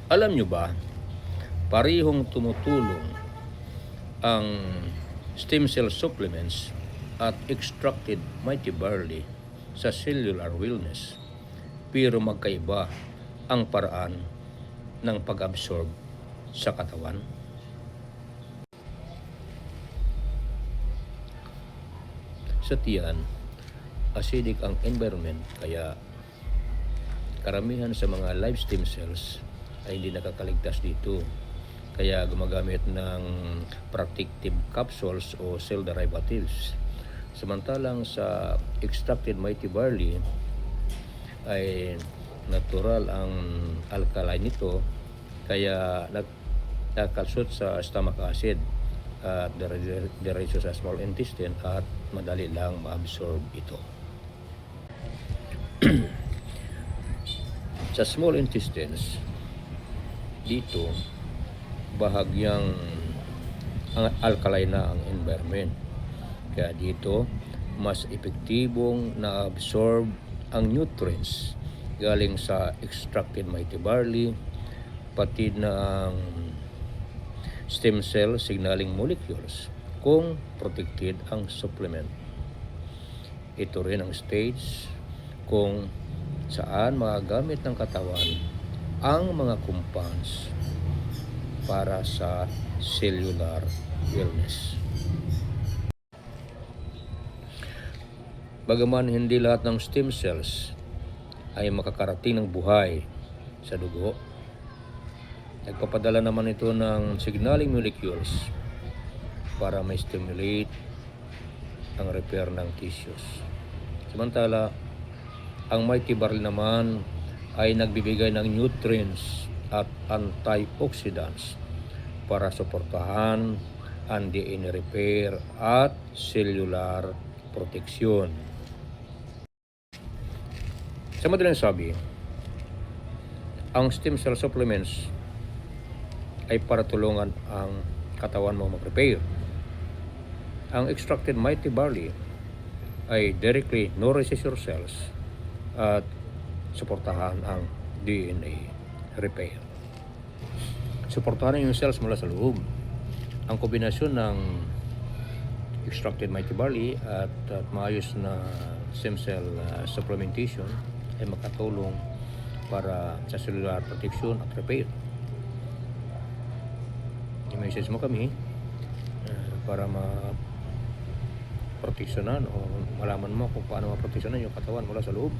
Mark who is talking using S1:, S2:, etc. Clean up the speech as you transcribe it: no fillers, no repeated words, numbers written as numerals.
S1: Alam nyo ba, parehong tumutulong ang stem cell supplements at extracted mighty barley sa cellular wellness, pero magkaiba ang paraan ng pag-absorb sa katawan. Sa tiyan, acidic ang environment, kaya karamihan sa mga live stem cells ay hindi nakakaligtas dito. Kaya gumagamit ng protective capsules o cell derivatives. Samantalang sa extracted mighty barley ay natural ang alkaline nito, kaya nagkakasot sa stomach acid at diretso sa small intestine at madali lang ma-absorb ito. Sa small intestines, dito bahagyang alkaline na ang environment. Kaya dito, mas epektibong na-absorb ang nutrients galing sa extracted mighty barley, pati na ang stem cell signaling molecules kung protected ang supplement. Ito rin ang stage kung saan magagamit ng katawan ang mga compounds para sa cellular wellness. Bagaman hindi lahat ng stem cells ay makakarating ng buhay sa dugo, nagpapadala naman ito ng signaling molecules para ma-stimulate ang repair ng tissues. Samantala, ang mighty barley naman ay nagbibigay ng nutrients at antioxidants para suportahan ang DNA repair at cellular protection. Sa madaling sabi, ang stem cell supplements ay para tulungan ang katawan mo mag-repair. Ang extracted mighty barley ay directly nourishes your cells at suportahan ang DNA repair. Suportahan yung cells mula sa loob. Ang kombinasyon ng extracted mighty barley at maayos na stem cell supplementation ay makatulong para sa cellular protection at repair. I-message mo kami para ma-proteksyonan o malaman mo kung paano ma-proteksyonan yung katawan mula sa loob.